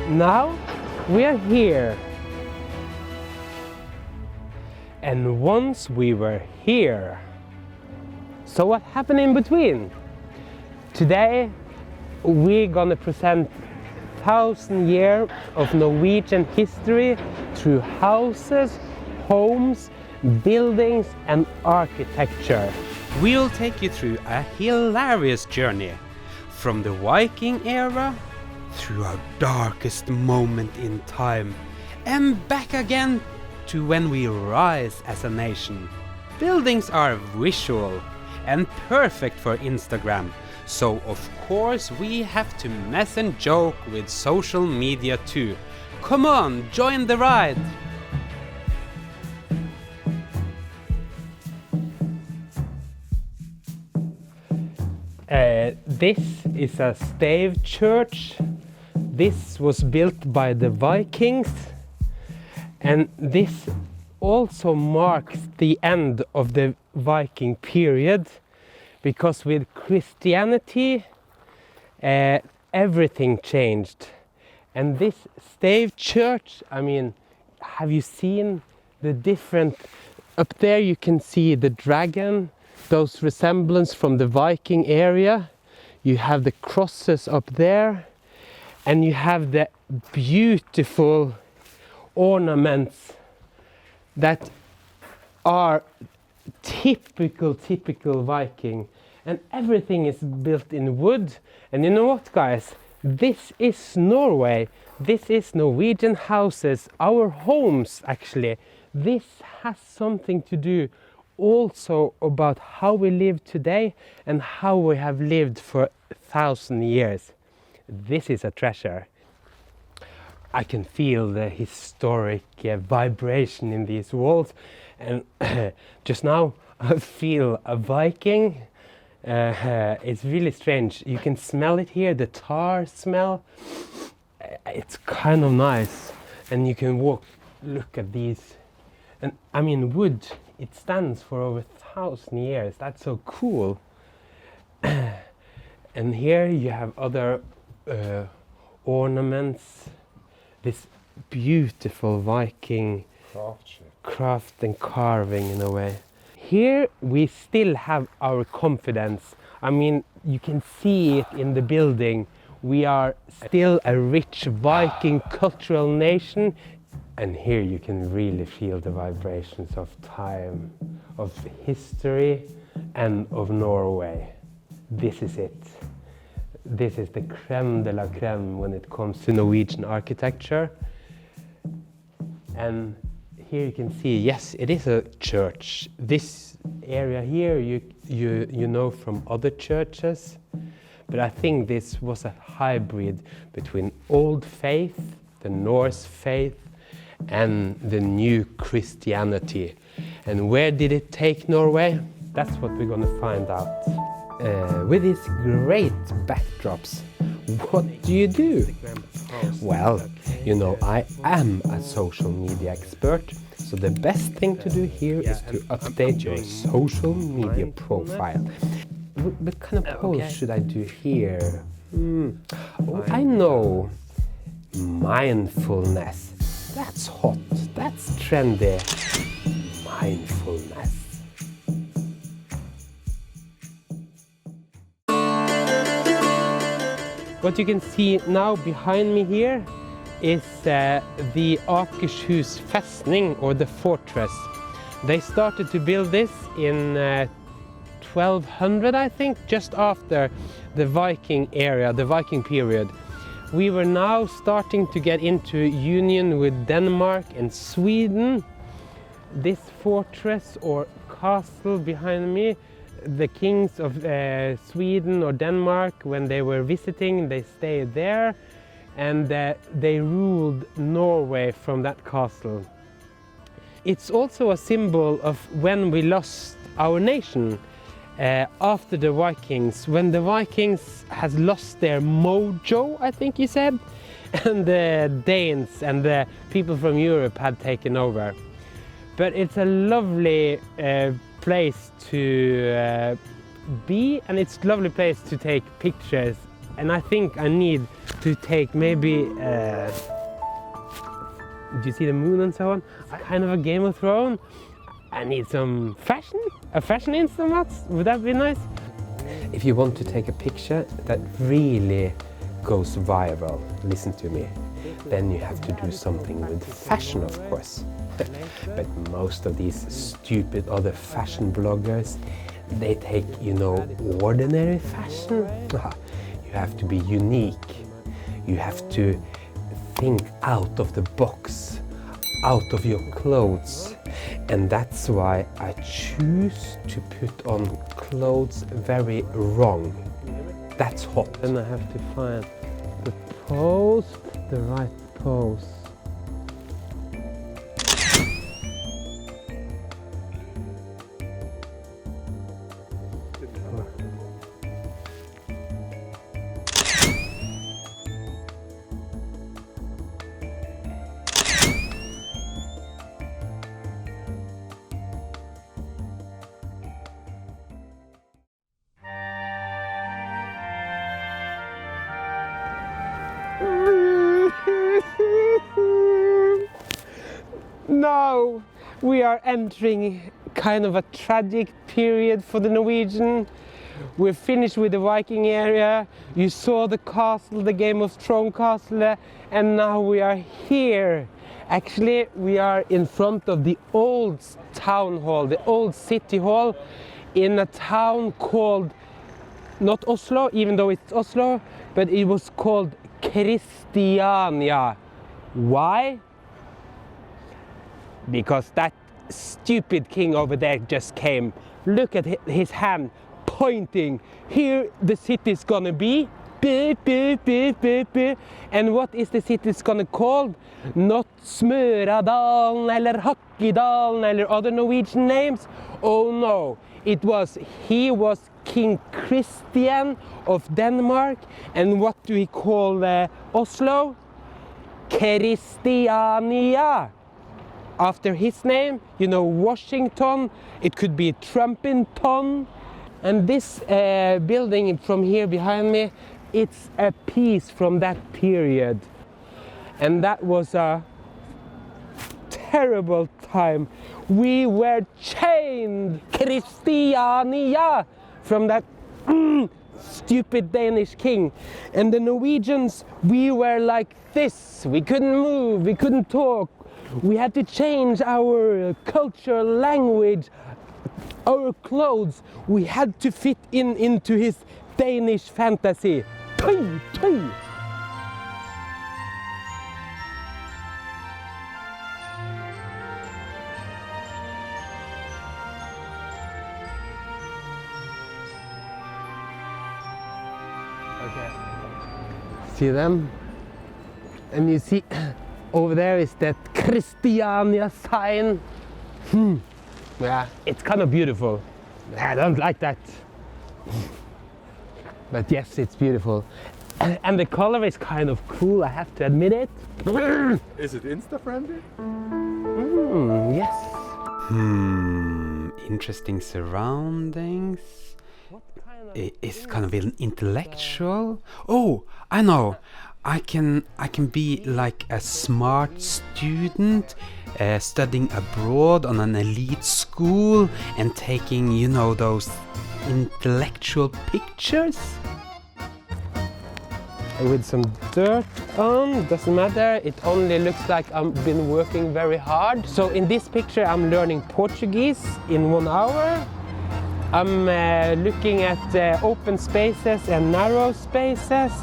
Now we are here. And once we were here. So what happened in between? Today we're gonna present 1,000 years of Norwegian history through houses, homes, buildings and architecture. We'll take you through a hilarious journey from the Viking era through our darkest moment in time and back again to when we rise as a nation. Buildings are visual and perfect for Instagram, so of course we have to mess and joke with social media too. Come on, join the ride! This is a STAVE church. This was built by the Vikings, and this also marks the end of the Viking period, because with Christianity everything changed. And this STAVE church, I mean, have you seen the different, up there you can see the dragon, those resemblance from the Viking area. You have the crosses up there, and you have the beautiful ornaments that are typical Viking, and everything is built in wood. And you know what, guys? This is Norway. This is Norwegian houses, our homes actually. This has something to do also about how we live today and how we have lived for 1,000 years. This is a treasure. I can feel the historic vibration in these walls, and just now I feel a Viking. It's really strange. You can smell it here, the tar smell. It's kind of nice, and you can look at these. And I mean, wood, it stands for over 1,000 years. That's so cool. And here you have other ornaments. This beautiful Viking craft and carving in a way. Here we still have our confidence. I mean, you can see it in the building. We are still a rich Viking cultural nation. And here you can really feel the vibrations of time, of history and of Norway. This is it. This is the crème de la crème when it comes to Norwegian architecture. And here you can see, yes, it is a church. This area here you know from other churches, but I think this was a hybrid between old faith, the Norse faith, and the new Christianity. And where did it take Norway? That's what we're going to find out. With these great backdrops, what do you do? Well, you know, I am a social media expert, so the best thing to do here is to update your social media profile. What kind of pose should I do here? Oh, I know. Mindfulness. That's hot. That's trendy. Mindfulness. What you can see now behind me here is the Akershus Festning, or the fortress. They started to build this in 1200, I think, just after the Viking era, the Viking period. We were now starting to get into union with Denmark and Sweden. This fortress or castle behind me, the kings of Sweden or Denmark, when they were visiting, they stayed there, and they ruled Norway from that castle. It's also a symbol of when we lost our nation. After the Vikings, when the Vikings has lost their mojo, I think you said, and the Danes and the people from Europe had taken over. But it's a lovely place to be, and it's a lovely place to take pictures. And I think I need to take maybe, do you see the moon and so on? Kind of a Game of Thrones. I need some fashion, a fashion Insta-moment. Would that be nice? If you want to take a picture that really goes viral, listen to me, then you have to do something with fashion, of course. But most of these stupid other fashion bloggers, they take, you know, ordinary fashion. You have to be unique. You have to think out of the box, out of your clothes. And that's why I choose to put on clothes very wrong. That's hot. Then I have to find the pose, the right pose. Now we are entering kind of a tragic period for the Norwegian. We're finished with the Viking area. You saw the castle, the Game of Thrones castle, and now we are here. Actually, we are in front of the old town hall, the old city hall in a town called, not Oslo, even though it's Oslo, but it was called Christiania. Why? Because that stupid king over there just came. Look at his hand pointing. Here the city's gonna be. And what is the city's gonna called? Not Smøradalen eller Hakkidalen or other Norwegian names. Oh no, he was King Christian of Denmark. And what do we call Oslo? Christiania. After his name, you know, Washington, it could be Trumpington. And this building from here behind me, it's a piece from that period. And that was a terrible time. We were chained, Christiania, from that stupid Danish king. And the Norwegians, we were like this. We couldn't move, we couldn't talk. We had to change our culture, language, our clothes. We had to fit into his Danish fantasy. Okay. See them? And you see over there is that Christiania sign. Yeah, it's kind of beautiful. I don't like that. But yes, it's beautiful. And the color is kind of cool, I have to admit it. Is it Insta-friendly? Yes. Interesting surroundings. It's kind of intellectual. Oh, I know. I can be like a smart student studying abroad on an elite school and taking, you know, those intellectual pictures. With some dirt on, doesn't matter, it only looks like I've been working very hard. So in this picture I'm learning Portuguese in 1 hour. I'm looking at open spaces and narrow spaces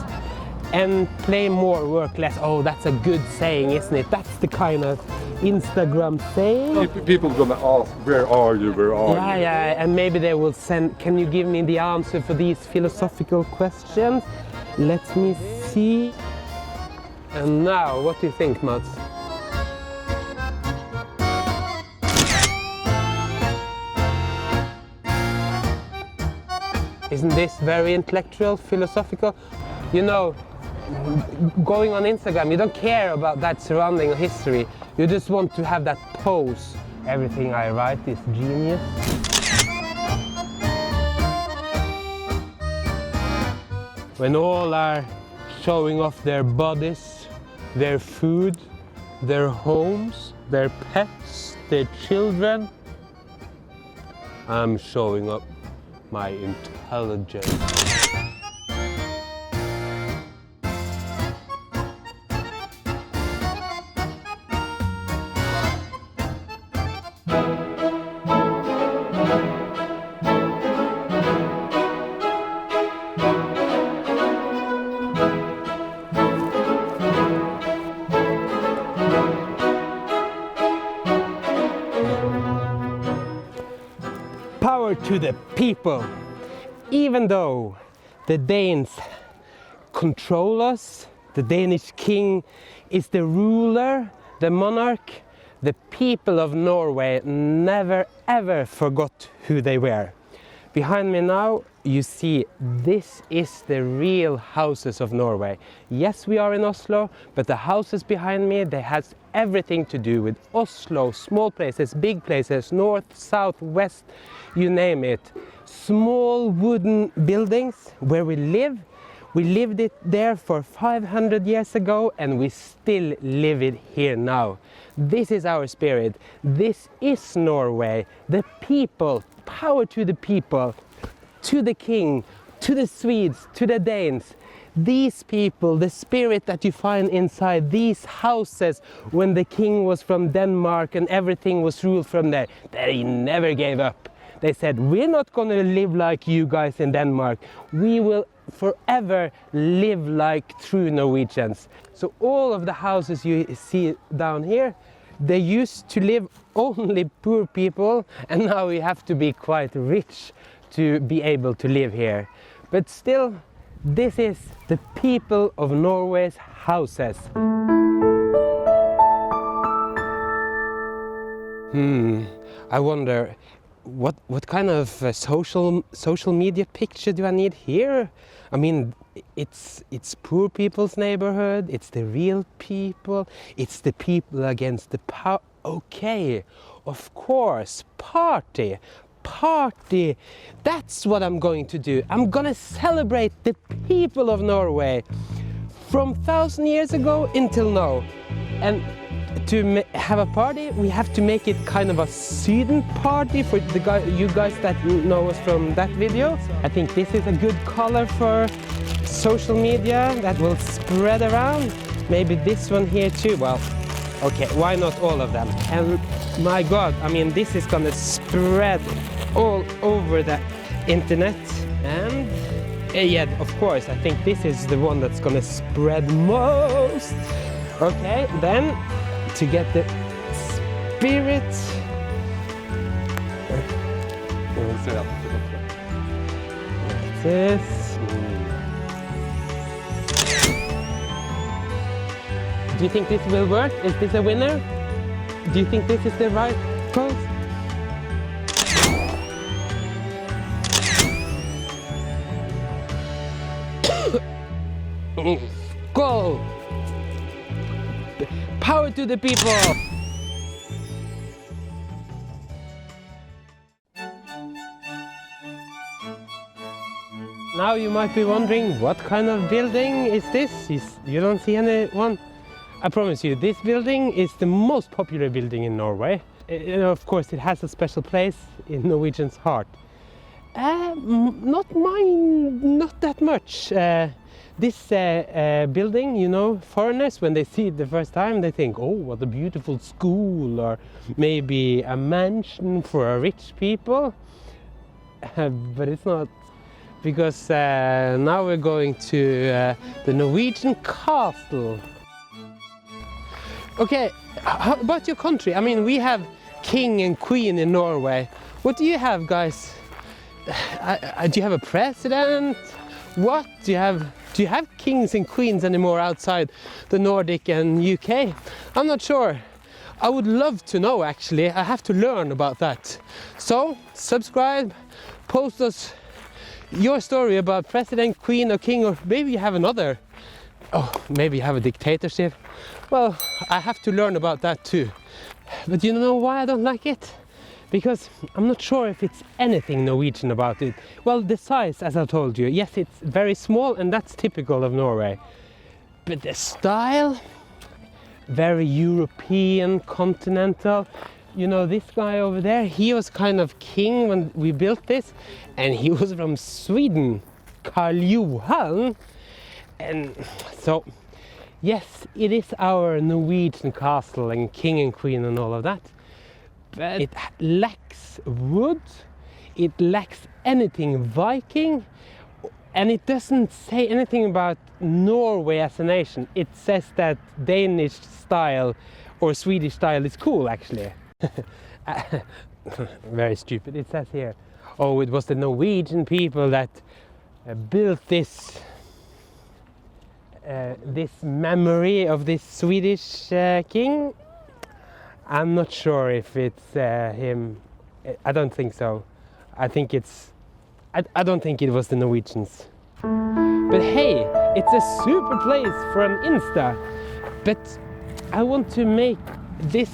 and play more, work less. Oh, that's a good saying, isn't it? That's the kind of Instagram saying. People are gonna ask, where are you, where are you? Yeah, and maybe they will send, can you give me the answer for these philosophical questions? Let me see. And now, what do you think, Mats? Isn't this very intellectual, philosophical? You know, going on Instagram, you don't care about that surrounding history. You just want to have that pose. Everything I write is genius. When all our showing off their bodies, their food, their homes, their pets, their children. I'm showing up my intelligence. Power to the people. Even though the Danes control us, the Danish king is the ruler, the monarch, the people of Norway never ever forgot who they were. Behind me now you see this is the real houses of Norway. Yes, we are in Oslo, but the houses behind me, they has everything to do with Oslo, small places, big places, north, south, west, you name it. Small wooden buildings where we live. We lived it there for 500 years ago and we still live it here now. This is our spirit. This is Norway. The people, power to the people, to the king, to the Swedes, to the Danes. These people, the spirit that you find inside these houses when the king was from Denmark and everything was ruled from there, they never gave up. They said, we're not going to live like you guys in Denmark. We will forever live like true Norwegians. So all of the houses you see down here, they used to live only poor people, and now we have to be quite rich to be able to live here. But still, this is the people of Norway's houses. I wonder, what kind of social media picture do I need here? I mean, it's poor people's neighborhood, it's the real people, it's the people against the power. Okay, of course, party. That's what I'm going to do. I'm gonna celebrate the people of Norway from 1,000 years ago until now. And to have a party, we have to make it kind of a Sweden party for you guys that know us from that video. I think this is a good color for social media that will spread around. Maybe this one here too. Well, okay, why not all of them? And my God, I mean, this is gonna spread all over the internet. And yeah, of course, I think this is the one that's gonna spread most. Okay, then to get the spirit. Like this. Do you think this will work? Is this a winner? Do you think this is the right pose? Go! Power to the people! Now you might be wondering, what kind of building is this? You don't see anyone? I promise you, this building is the most popular building in Norway. Of course, it has a special place in Norwegians' heart. Not mine, not that much. This building, you know, foreigners, when they see it the first time, they think, oh, what a beautiful school, or maybe a mansion for rich people. But it's not, because now we're going to the Norwegian castle. Okay, how about your country? I mean, we have king and queen in Norway. What do you have, guys? Do you have a president? What? Do you have kings and queens anymore outside the Nordic and UK? I'm not sure. I would love to know, actually. I have to learn about that. So, subscribe, post us your story about president, queen or king, or maybe you have another. Oh, maybe you have a dictatorship. Well, I have to learn about that too. But you know why I don't like it? Because I'm not sure if it's anything Norwegian about it. Well, the size, as I told you, yes, it's very small and that's typical of Norway. But the style, very European, continental. You know, this guy over there, he was kind of king when we built this, and he was from Sweden, Karl Johan. And so, yes, it is our Norwegian castle and king and queen and all of that, but it lacks wood, it lacks anything Viking, and it doesn't say anything about Norway as a nation. It says that Danish style or Swedish style is cool, actually. Very stupid. It says here, oh, it was the Norwegian people that built this this memory of this Swedish king. I'm not sure if it's him. I don't think so. I think it's I don't think it was the Norwegians. But hey, it's a super place for an Insta. But I want to make this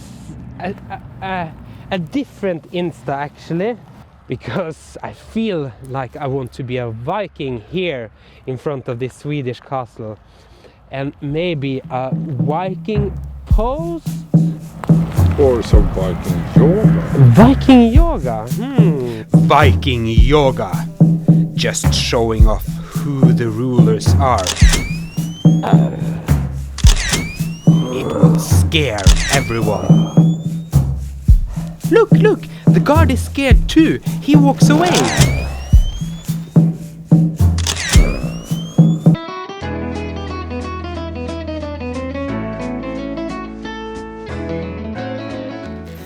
a different Insta, actually, because I feel like I want to be a Viking here in front of this Swedish castle, and maybe a Viking pose Or some Viking yoga. Viking yoga. Viking yoga. Just showing off who the rulers are. It will scare everyone. Look, look! The guard is scared too. He walks away.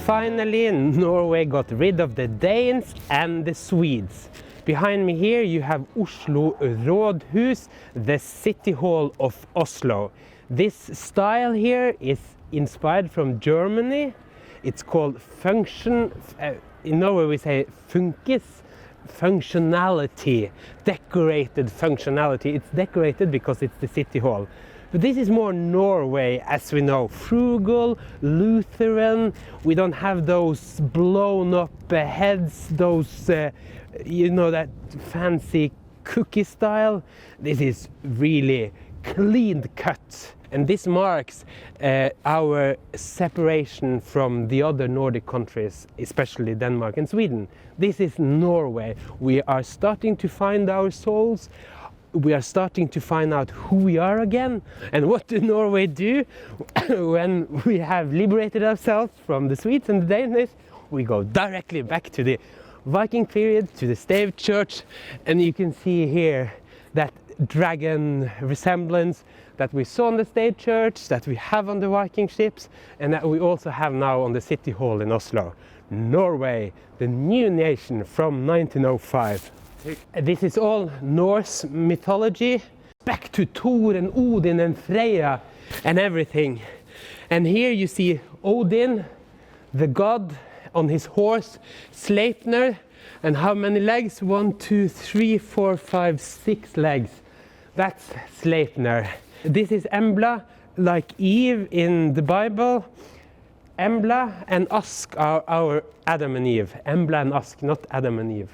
Finally, Norway got rid of the Danes and the Swedes. Behind me here you have Oslo Rådhus, the city hall of Oslo. This style here is inspired from Germany. It's called function. In Norway we say funkis, functionality, decorated functionality. It's decorated because it's the city hall. But this is more Norway, as we know, frugal, Lutheran. We don't have those blown up heads, those, you know, that fancy cookie style. This is really clean cut. And this marks our separation from the other Nordic countries, especially Denmark and Sweden. This is Norway. We are starting to find our souls. We are starting to find out who we are again. And what do Norway do when we have liberated ourselves from the Swedes and the Danes? We go directly back to the Viking period, to the STAVE Church, and you can see here that dragon resemblance that we saw on the STAVE Church, that we have on the Viking ships, and that we also have now on the City Hall in Oslo. Norway, the new nation from 1905. This is all Norse mythology, back to Thor and Odin and Freya and everything. And here you see Odin, the god, on his horse Sleipnir. And how many legs? 1, 2, 3, 4, 5, 6 legs. That's Sleipnir. This is Embla, like Eve in the Bible. Embla and Ask are our Adam and Eve. Embla and Ask, not Adam and Eve.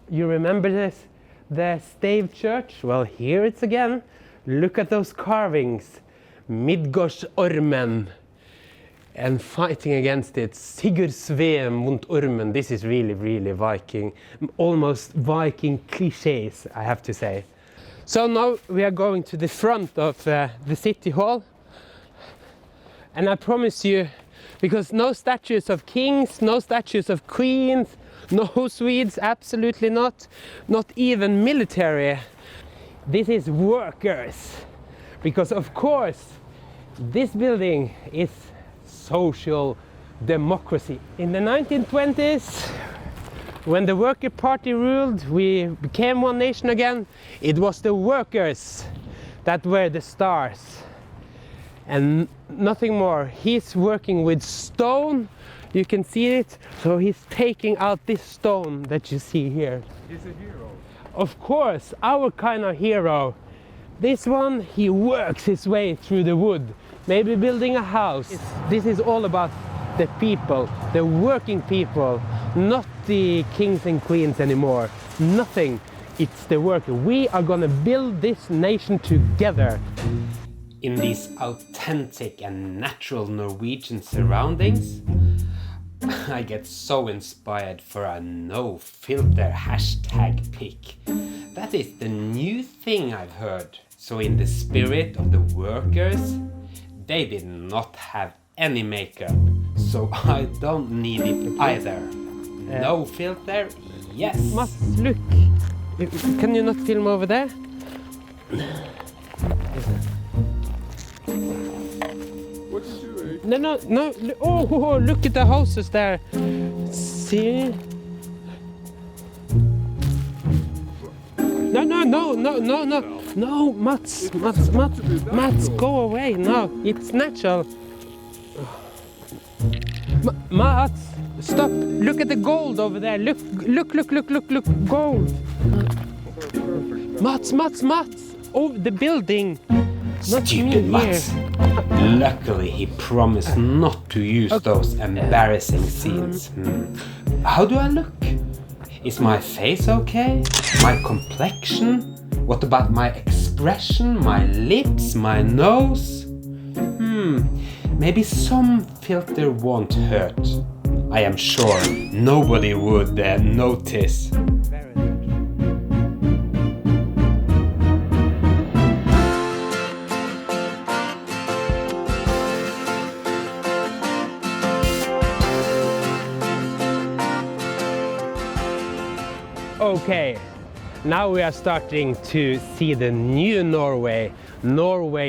You remember this? The STAVE Church? Well, here it's again. Look at those carvings. Midgårdsormen. And fighting against it. Sigurd Sveen mot ormen. This is really, really Viking. Almost Viking cliches, I have to say. So now we are going to the front of the City Hall. And I promise you, because no statues of kings, no statues of queens, no Swedes, absolutely not. Not even military. This is workers. Because of course, this building is social democracy. In the 1920s, when the worker party ruled, we became one nation again. It was the workers that were the stars. And nothing more. He's working with stone. You can see it. So he's taking out this stone that you see here. He's a hero. Of course, our kind of hero. This one, he works his way through the wood, maybe building a house. This is all about the people, the working people, not the kings and queens anymore. Nothing. It's the worker. We are gonna build this nation together. in these authentic and natural Norwegian surroundings. I get so inspired for a no filter hashtag pic. That is the new thing I've heard. So in the spirit of the workers, they did not have any makeup, so I don't need it either. No filter, yes. Mats, look. Can you not film over there? What did you eat? No. Oh, look at the houses there. See? No, Mats, go away. No, it's natural. Mats, stop. Look at the gold over there. Look, gold. Mats. Oh, the building. Not Stupid me Mats. here. Luckily he promised not to use those embarrassing scenes. How do I look? Is my face okay? My complexion? What about my expression? My lips? My nose? Maybe some filter won't hurt. I am sure nobody would notice. Okay, now we are starting to see the new Norway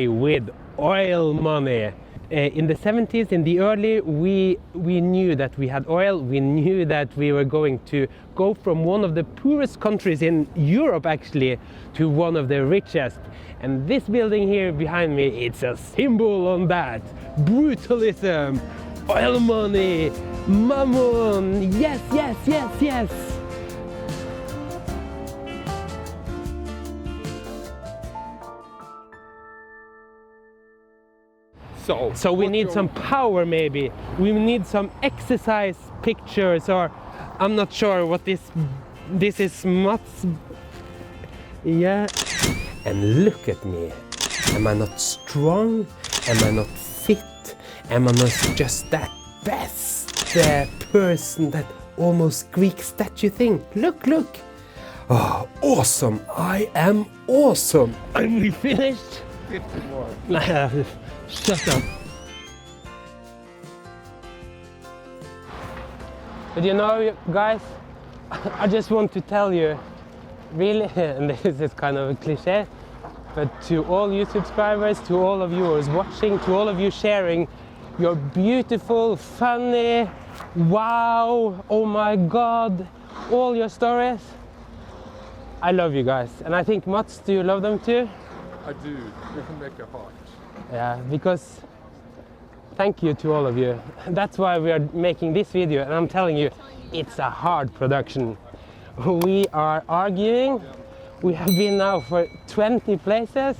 with oil money. In the 70s, in the early, we knew that we had oil. We knew that we were going to go from one of the poorest countries in Europe, actually, to one of the richest. And this building here behind me, it's a symbol on that. Brutalism, oil money, mammon, yes. So we need some power, maybe. We need some exercise pictures, or I'm not sure what this is. Mats. Yeah. And look at me. Am I not strong? Am I not fit? Am I not just that best person, that almost Greek statue thing? Look. Oh, awesome. I am awesome. Are we finished? 50 more. Shut up. But you know, guys, I just want to tell you, really, and this is kind of a cliche, but to all you subscribers, to all of you who are watching, to all of you sharing your beautiful, funny, wow, oh my God, all your stories, I love you guys. And I think, Mats, do you love them too? I do. You can make a heart. Yeah, because thank you to all of you. That's why we are making this video, and I'm telling you, it's a hard production. We are arguing. We have been now for 20 places,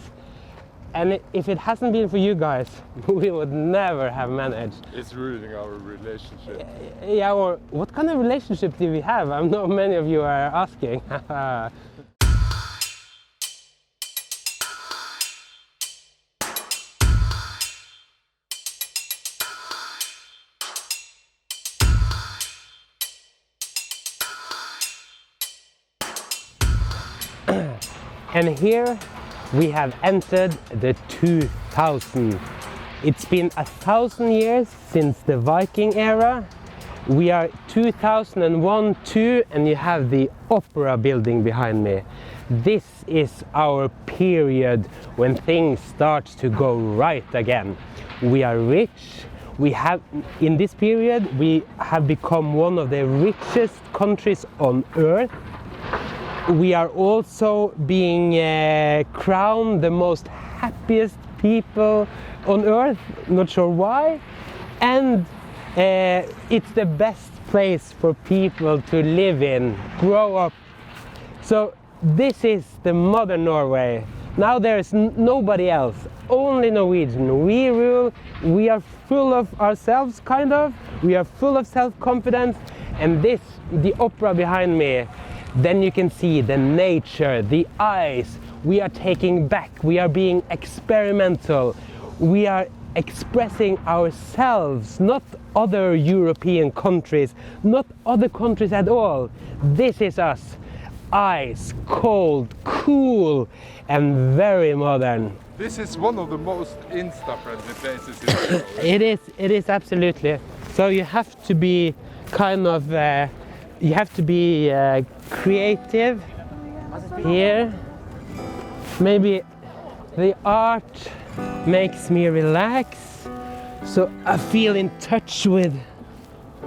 and if it hasn't been for you guys, we would never have managed. It's ruining our relationship. Yeah, or what kind of relationship do we have? I know many of you are asking. And here we have entered the 2000. It's been 1,000 years since the Viking era. We are 2001, 2, and you have the opera building behind me. This is our period when things start to go right again. We are rich. In this period, we have become one of the richest countries on earth. We are also being crowned the most happiest people on earth, not sure why. And it's the best place for people to live in, grow up. So this is the modern Norway. Now there's nobody else, only Norwegian. We rule, we are full of ourselves, kind of. We are full of self-confidence. And the opera behind me, then you can see the nature, the ice. we are taking back, we are being experimental, we are expressing ourselves, not other European countries, not other countries at all. This is us, ice, cold, cool, and very modern. This is one of the most Insta-friendly places in Norway. It is absolutely. So you have to be kind of, you have to be creative here. Maybe the art makes me relax, so I feel in touch with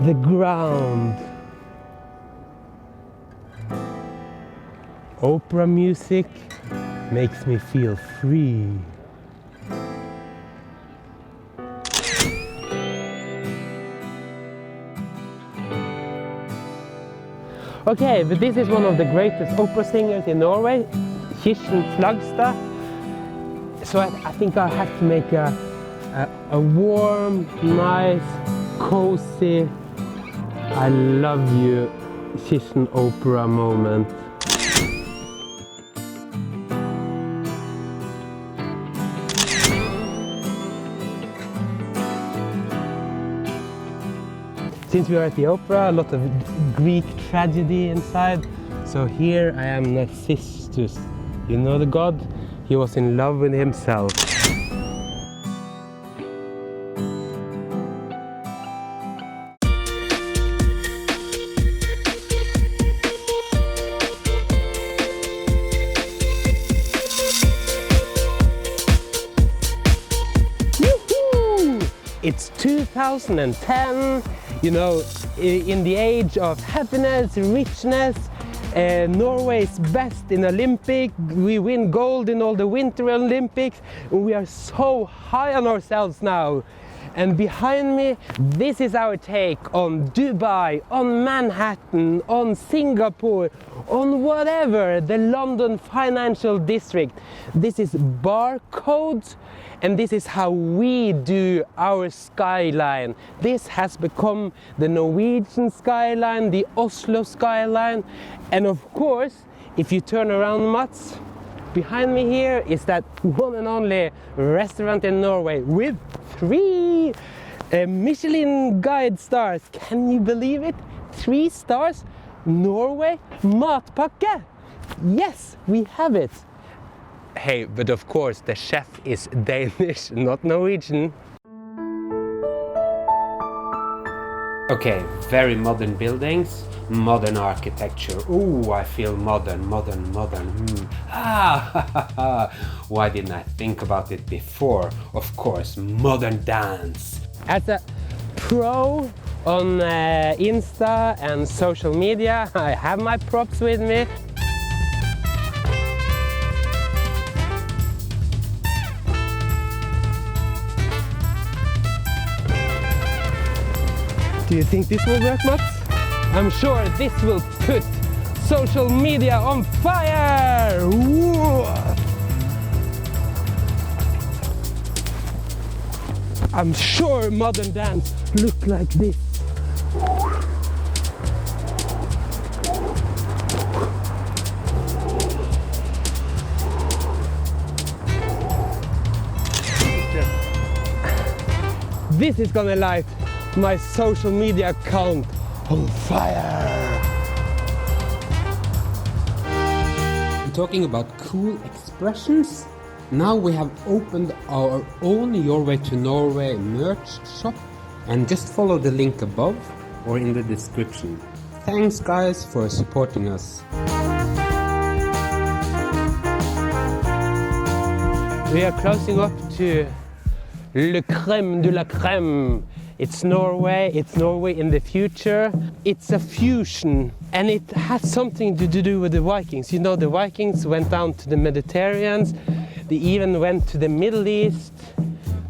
the ground. Opera music makes me feel free. Okay, but this is one of the greatest opera singers in Norway, Kirsten Flagstad. So I think I have to make a warm, nice, cozy, I love you, Kirsten opera moment. Since we are at the opera, a lot of Greek tragedy inside. So here I am Narcissus. You know the god? He was in love with himself. Woohoo! It's 2010. You know, in the age of happiness, richness, Norway's best in Olympic, we win gold in all the Winter Olympics, and we are so high on ourselves now. And behind me, this is our take on Dubai, on Manhattan, on Singapore, on whatever, the London financial district. This is BARCODE, and this is how we do our skyline. This has become the Norwegian skyline, the Oslo skyline, and of course, if you turn around, Mats, behind me here is that one and only restaurant in Norway with 3 Michelin guide stars. Can you believe it? 3 stars? Norway Matpakke. Yes, we have it. Hey, but of course the chef is Danish, not Norwegian. Okay, very modern buildings, modern architecture. Ooh, I feel modern. Why didn't I think about it before? Of course, modern dance. As a pro on Insta and social media, I have my props with me. Do you think this will work, Mats? I'm sure this will put social media on fire! Woo! I'm sure modern dance look like this. This is gonna light my social media account on fire. Talking about cool expressions, now we have opened our own Your Way to Norway merch shop, and just follow the link above or in the description. Thanks guys for supporting us. We are closing up to le crème de la crème. It's Norway in the future. It's a fusion, and it has something to do with the Vikings. You know, the Vikings went down to the Mediterranean, they even went to the Middle East.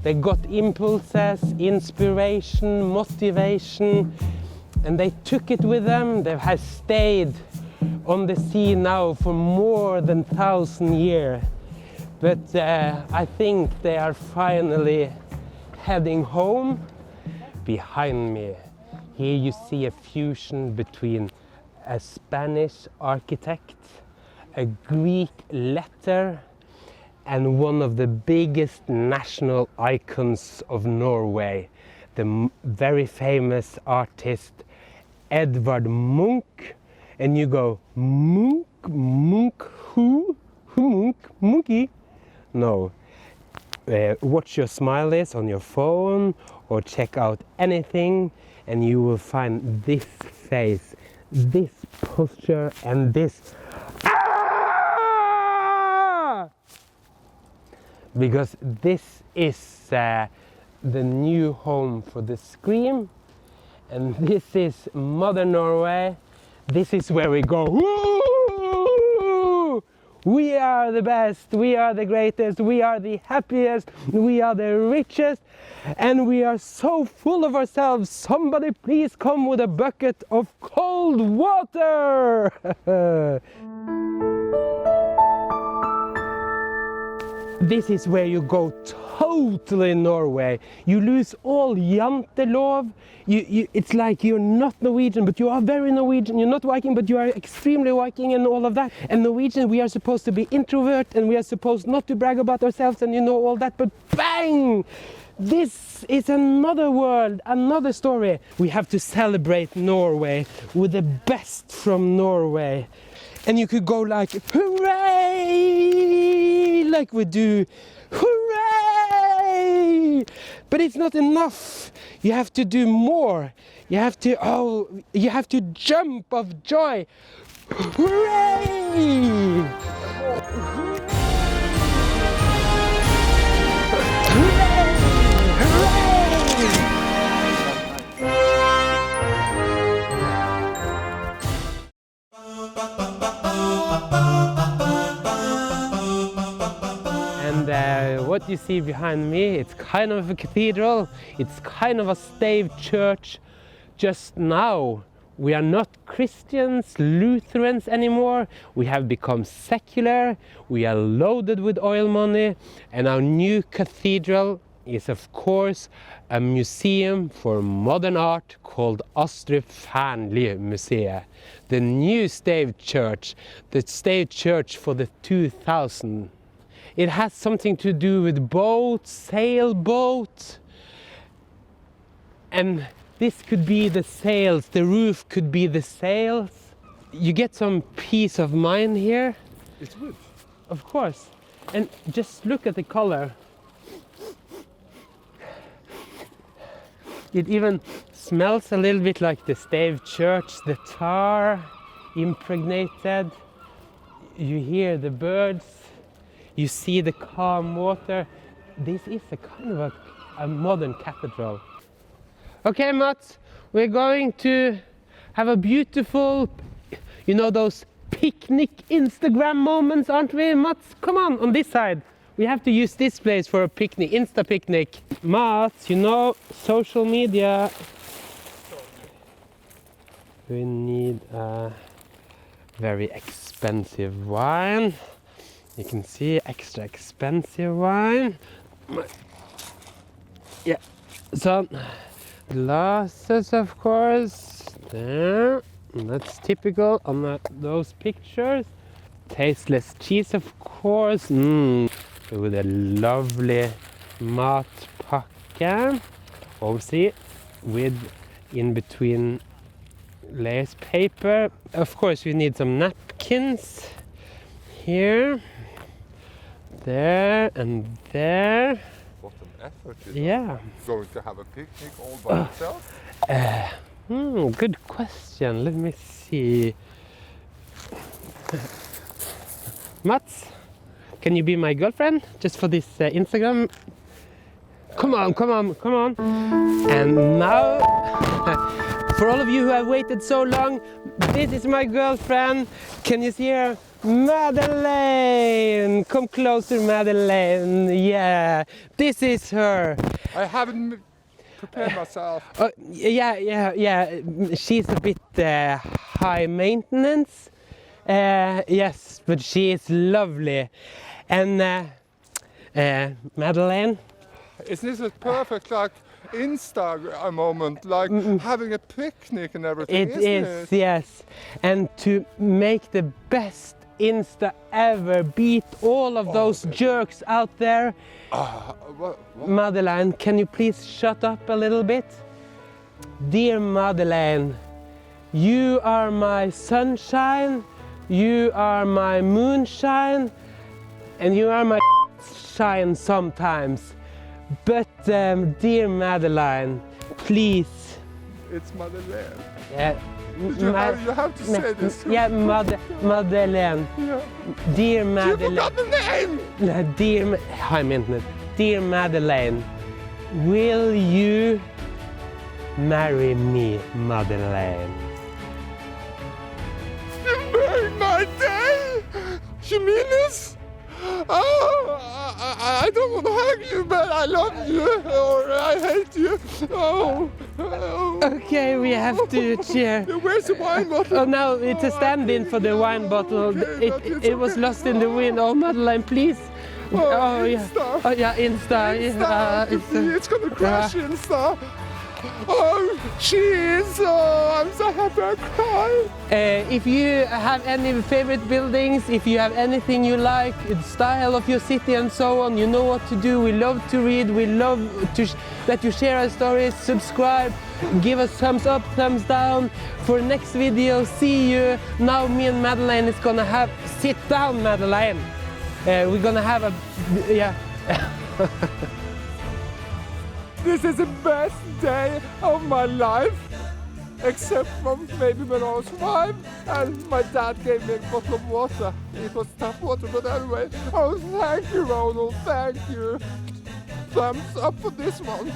They got impulses, inspiration, motivation, and they took it with them. They have stayed on the sea now for more than 1,000 years. But I think they are finally heading home. Behind me, here you see a fusion between a Spanish architect, a Greek letter, and one of the biggest national icons of Norway, the very famous artist Edvard Munch. And you go, Munch, Munch, who? Who Munch? Monkey? No. Watch your smile is on your phone or check out anything and you will find this face, this posture and this. Ah! Because this is the new home for the Scream, and this is Mother Norway. This is where we go, woo! We are the best, we are the greatest, we are the happiest, we are the richest, and we are so full of ourselves. Somebody please come with a bucket of cold water! This is where you go totally Norway. You lose all jantelov. It's like you're not Norwegian, but you are very Norwegian. You're not Viking, but you are extremely Viking and all of that. And Norwegian, we are supposed to be introvert and we are supposed not to brag about ourselves and you know all that, but bang! This is another world, another story. We have to celebrate Norway with the best from Norway. And you could go like, hooray! Like we do, hooray! But it's not enough. You have to do more. You have to, you have to jump of joy. Hooray! What you see behind me, it's kind of a cathedral, it's kind of a stave church. Just now, we are not Christians, Lutherans anymore. We have become secular, we are loaded with oil money, and our new cathedral is of course a museum for modern art called Astrup Fearnley Museet. The new stave church, the stave church for the 2000. It has something to do with boats, sailboats, and this could be the sails, the roof could be the sails. You get some peace of mind here. It's wood. Of course, and just look at the color. It even smells a little bit like the stave church, the tar impregnated. You hear the birds. You see the calm water. This is a kind of a modern cathedral. Okay, Mats, we're going to have a beautiful, you know, those picnic Instagram moments, aren't we, Mats? Come on this side. We have to use this place for a picnic, Insta picnic. Mats, you know, social media. We need a very expensive wine. You can see extra expensive wine. Yeah, so glasses of course. There, that's typical on those pictures. Tasteless cheese of course. With a lovely matpakke. Obviously, with in between layers paper. Of course, we need some napkins here. There and there. What an effort. Yeah. Going to have a picnic all by itself? Good question. Let me see. Mats, can you be my girlfriend just for this Instagram? Come on. And now, for all of you who have waited so long, this is my girlfriend. Can you see her? Madeleine! Come closer, Madeleine. Yeah, this is her. I haven't prepared myself. Yeah. She's a bit high maintenance. Yes, but she is lovely. And Madeleine? Isn't this a perfect like Insta moment, like having a picnic and everything? It is, yes. And to make the best Insta ever beat all of those jerks out there. What? Madeleine, can you please shut up a little bit? Dear Madeleine, you are my sunshine, you are my moonshine, and you are my shine sometimes. But dear Madeleine, please. It's Madeleine. Yeah, You have to say this. Yeah, Madeleine. Yeah. Dear You Madeleine. forgot the name! Dear Madeleine, will you marry me, Madeleine? You made my day! You mean this? Oh, I don't want to hug you, but I love you, or I hate you. Oh. Okay, we have to cheer. Where's the wine bottle? Oh no, it's a stand-in for the wine bottle. Okay, It was lost in the wind. Oh, Madeleine, please. Oh, yeah. Insta. Oh yeah, Insta. It's gonna crash, Insta. Oh, cheese! Oh, I'm so happy I cried. If you have any favorite buildings, if you have anything you like, the style of your city and so on, you know what to do. We love to read. We love that you share our stories. Subscribe, give us thumbs up, thumbs down. For next video, see you. Now me and Madeleine is gonna have sit down, Madeleine. We're gonna have a yeah. This is the best day of my life, except from maybe when I was 5 and my dad gave me a bottle of water. It was tap water, but anyway, oh, thank you, Ronald, thank you. Thumbs up for this one.